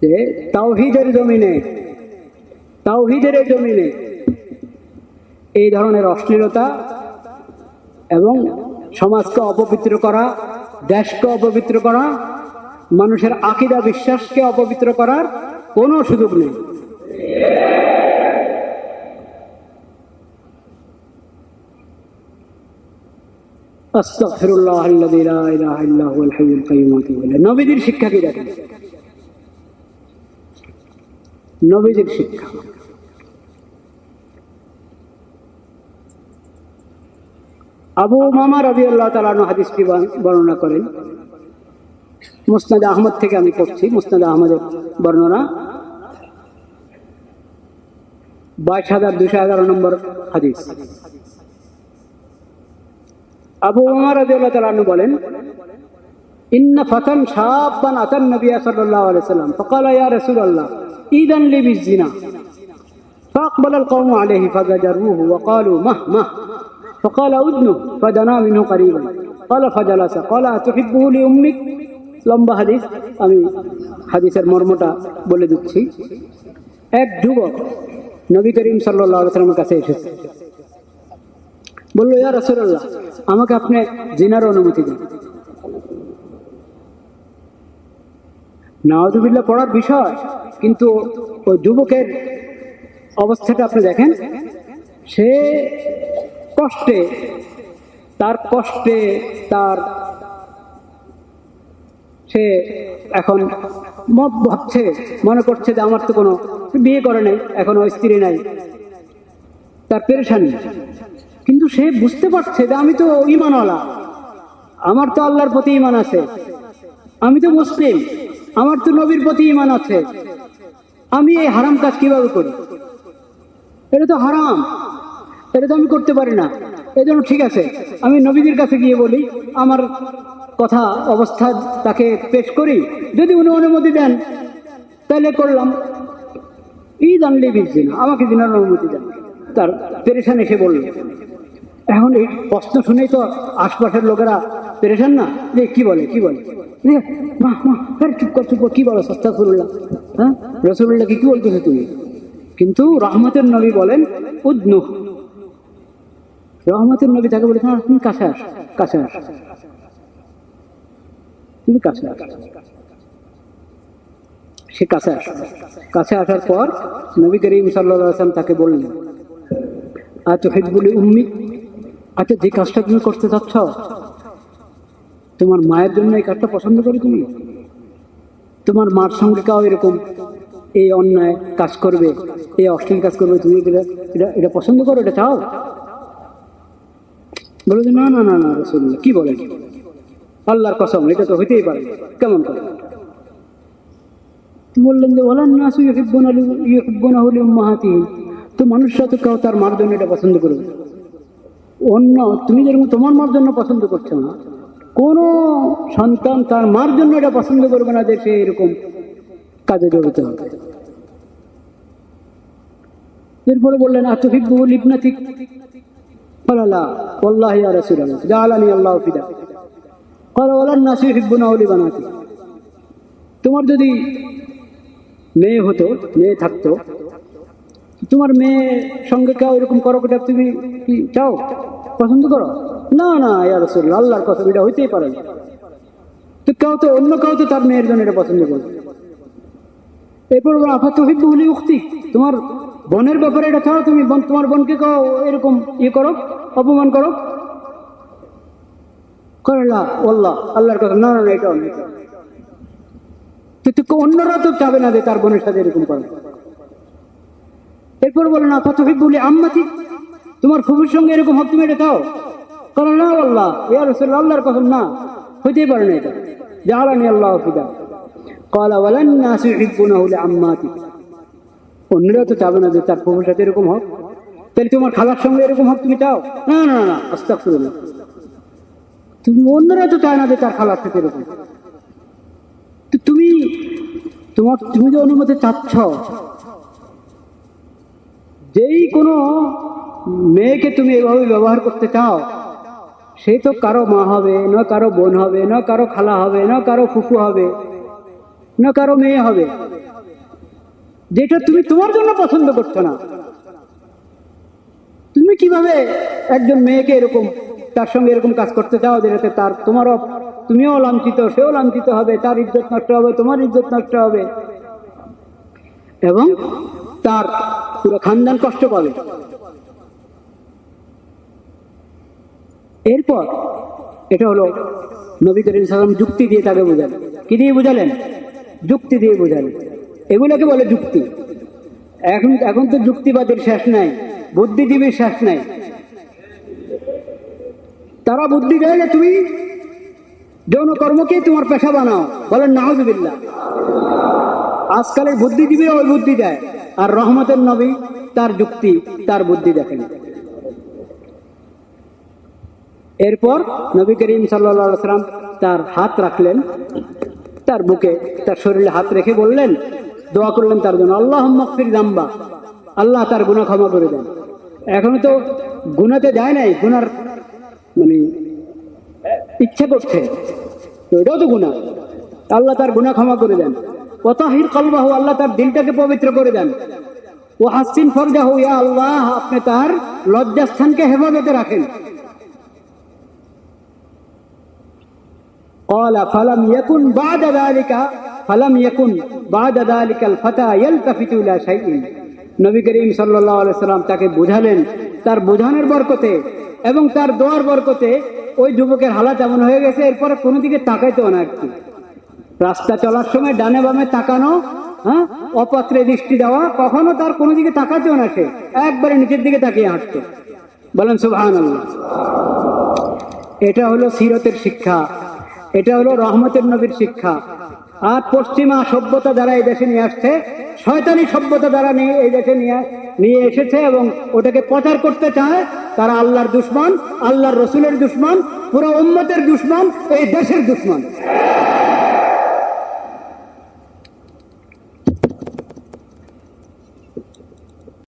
যে তাওহীদের জমিনে এই ধরনের অশ্লীলতা এবং সমাজকে অপবিত্র করা, দেশকে অপবিত্র করা, মানুষের আকীদা বিশ্বাসকে অপবিত্র করার কোনো সুযোগ নেই। আস্তাগফিরুল্লাহাল্লাযী লা ইলাহা ইল্লা হুয়াল হাইয়ুল কাইয়্যুম ওয়া আতুবু ইলাইহি। নবীজির শিক্ষা কি দেখেন, নবীজির শিক্ষা। আবু উমামা রাদিয়াল্লাহু তাআলা আনহু হাদিসটি বর্ণনা করেন, মুসনাদ আহমদ থেকে আমি পড়ছি, মুসনাদ আহমদের বর্ণনা 22,211 নম্বর হাদিস। আবু উমামা রাদিয়াল্লাহু তাআলা আনহু বলেন, ইন্না ফাতান শাবান আতান নবী সাল্লাল্লাহু আলাইহি ওয়াসাল্লাম ফাকালা ইয়া রাসূলুল্লাহ ইদান লি বিজিনা ফাকবালা আল কওম আলাইহি ফাজারুহু ওয়া ক্বালু মাহ মাহ ফাকালা উদনু ফাদানা মিনহু করিবান ক্বালা ফাজালাসা ক্বালা তুহিব্বুহু লি উম্মিক। লম্বা হাদিস, আমি হাদিসের মর্মটা বলে দিচ্ছি। এক যুবক নবী করিম সাল্লাল্লাহু আলাইহি ওয়াসাল্লামের কাছে এসেছে, বলল, ইয়া রাসূলুল্লাহ, আমাকে আপনি জিনার অনুমতি দিন। নাউযুবিল্লাহ পড়ার বিষয়, কিন্তু ওই যুবকের অবস্থাটা আপনি দেখেন, সে সে এখন ভাবছে, মনে করছে যে আমার তো কোনো বিয়ে করে নাই, এখনো স্ত্রী নাই, তার পেরেশানি। কিন্তু সে বুঝতে পারছে যে আমি তো ঈমানওয়ালা, আমার তো আল্লাহর প্রতি ঈমান আছে, আমি তো মুসলিম, আমার তো নবীর প্রতি ঈমান আছে, আমি এই হারাম কাজ কিভাবে করি? এটা তো হারাম, এটা তো আমি করতে পারি না। এই জন্য ঠিক আছে, আমি নবীদের কাছে গিয়ে বলি, আমার কথা অবস্থা তাকে পেশ করি, যদি উনি অনুমতি দেন তাহলে করলাম। ঈদ আনলে বিজি না, আমাকে দিনের অনুমতি দেন। তার পেরেশান এসে বলল। এখন এই প্রশ্ন শুনেই তো আশপাশের লোকেরা পেরেশান না, যে কি বলে চুপ কর কি বলো আস্তাগফিরুল্লাহ, হ্যাঁ রাসূলুল্লাহ কি বলতেছো তুমি? কিন্তু রহমতের নবী বলেন উদনু, রহমতের নবী তাকে বলেছেন তুমি কাছে আস, কাছে আস, তুমি কাছে আস। সে কাছে আস, কাছে আসার পর নবী করিম সাল্লাল্লাহু আলাইহি ওয়াসাল্লাম তাকে বললেন আতুহিব্বুল উম্মি, আচ্ছা যে কাজটা তুমি করতে চাচ্ছ, তোমার মায়ের জন্য এই কাজটা পছন্দ করো তুমি? তোমার মার সঙ্গে কাউ এরকম এই অন্যায় কাজ করবে, এই অশ্লীল কাজ করবে, তুমি এটা পছন্দ করো, এটা চাও? বলে যে না না না না রাসূলুল্লাহ কি বলেন, আল্লাহর কসম এটা তো হইতেই পারে, কেমন করে? বললেন যে ওয়ালান নাসু ইউহিব্বুনাহু লিউম্মাহাতিহিম, তো মানুষরা তো কেউ তার মার জন্য এটা পছন্দ করবে, অন্য তুমি যেরকম তোমার মার জন্য পছন্দ করছো না, কোন সন্তান তার মার জন্য এটা পছন্দ করবে না যে সে এরকম কাজে জড়িত হবে। এরপরে বললেন আতুহিব্বু লিবনাতিক, ক্বালা লা ওয়াল্লাহি ইয়া রাসূলুল্লাহ জাআলানি আল্লাহু ফিদা, ক্বালা ওয়ালান নাসু ইউহিব্বুনাহু লিবানাতি, তোমার যদি মেয়ে হতো, মেয়ে থাকতো, তোমার মেয়ে সঙ্গে কেউ এরকম করো, এটা তুমি কি চাও, পছন্দ করো? না না ইয়া রাসূলুল্লাহ আল্লাহর কথা, এটা হইতেই পারে না। তো কেউ তো অন্য কেউ তো তার মেয়ের জন্য এটা পছন্দ করবে। এরপর আফাতুহিব্বু লি উখতি, তোমার বোনের ব্যাপারে এটা চাও তুমি, তোমার বোনকে কেউ এরকম করো, অপমান করো? করে না আল্লাহ, আল্লাহর কথা, না না না এটাও নেই। কিন্তু অন্যরা তো চাবে না যে তার বোনের সাথে এরকম করে। এরপর বলেন আফাতুহিব্বু লি আম্মাতি, তোমার ফুফুর সঙ্গে এরকম হোক, তুমি এটা চাও? করে না আল্লাহ ইয়া রাসূলুল্লাহ আল্লাহর কথা, না হইতেই পারে না, এটা জাআলানি আল্লাহু ফিদা, ক্বালা ওয়ালান নাসু ইউহিব্বুনাহু লিআম্মাতি, অন্যরা তো চাবে না যে তার ফুফুর সাথে এরকম হোক, তাহলে তোমার খালার সঙ্গে এরকম হোক তুমি চাও? না না না আস্তাগফিরুল্লাহ, তুমি অন্যরা তো চায় না যে তার খালার সাথে এরকম, তো তুমি যে অনুমতি চাচ্ছ, যেই কোনো মেয়েকে তুমি এভাবে ব্যবহার করতে চাও, সে তো কারো মা হবে না, কারো বোন হবে না, কারো খালা হবে না, কারো ফুফু হবে না, কারো মেয়ে হবে, যেটা তুমি তোমার জন্য পছন্দ করছো না। তুমি কিভাবে একজন মেয়েকে এরকম তার সঙ্গে এরকম কাজ করতে চাও যেটাতে তোমারও, তুমিও লাঞ্ছিত, সেও লাঞ্ছিত হবে, তার ইজ্জত নষ্ট হবে, তোমার ইজ্জত নষ্ট হবে, এবং তার পুরো খানদান কষ্ট পাবে। এরপর এটা হলো নবী করিম সাল্লাল্লাহু আলাইহি ওয়াসাল্লাম যুক্তি দিয়ে তাকে বোঝালেন। কি দিয়ে বোঝালেন? যুক্তি দিয়ে বোঝালেন। এগুলোকে বলে যুক্তি। এখন তো যুক্তিবাদের শেষ নাই, বুদ্ধিজীবীর শেষ নাই। তারা বুদ্ধি দেয় যে তুমি যৌন কর্মকে তোমার পেশা বানাও, বলেন নাউযুবিল্লাহ। আজকালের বুদ্ধিজীবীরা ওই বুদ্ধি দেয়, আর রহমতের নবী তার যুক্তি, তার বুদ্ধি দেখেন। এরপর নবী করিম সাল্লাল্লাহু আলাইহি ওয়াসাল্লাম তার হাত রাখলেন তার বুকে, তার শরীরে হাত রেখে বললেন, দোয়া করলেন তার জন্য, আল্লাহুম্মা গফির যামবা, আল্লাহ তার গুনাহ ক্ষমা করে দেন। এখনো তো গুনাতে যায় নাই, গুনার মানে ইচ্ছা করছে, তো এটাও তো গুনাহ, আল্লাহ তার গুনাহ ক্ষমা করে দেন। ওয়া তাহির কলবাহু, আল্লাহ তার দিলটাকে পবিত্র করে দেন। ওয়া হাসিন ফরজাহু, ইয়া আল্লাহ আপনি তার লজ্জাস্থানকে হেফাজতে রাখেন। قال فلم يكن بعد ذلك الفتى يلتفت الى شيء, নবী করিম সাল্লাল্লাহু আলাইহি ওয়াসাল্লাম তাকে বুঝালেন, তার বোঝানোর বরকতে এবং তার দোয়ার বরকতে ওই যুবকের হালাত এমন হয়ে গেছে, এরপরে কোনো দিকে তাকাইতো না। একটু রাস্তা চলার সময় ডানে বামে তাকানো, হ্যাঁ, অপাত্রে দৃষ্টি দেওয়া, কখনো তার কোনো দিকে তাকাতেও না, সে একবারে নিচের দিকে তাকিয়ে হাঁটতো। বলেন সুবহানাল্লাহ। এটা হলো সিরতের শিক্ষা, এটা হলো রহমতের নবীর শিক্ষা। আর পশ্চিমা সভ্যতা দ্বারা এই দেশে নিয়ে আসছে, শয়তানি সভ্যতা দ্বারা নিয়ে এই দেশে নিয়ে এসেছে এবং ওটাকে প্রচার করতে চায়। তারা আল্লাহর দুশমন, আল্লাহর রসুলের দুশমন, পুরো উম্মতের দুশমন, এই দেশের দুশমন।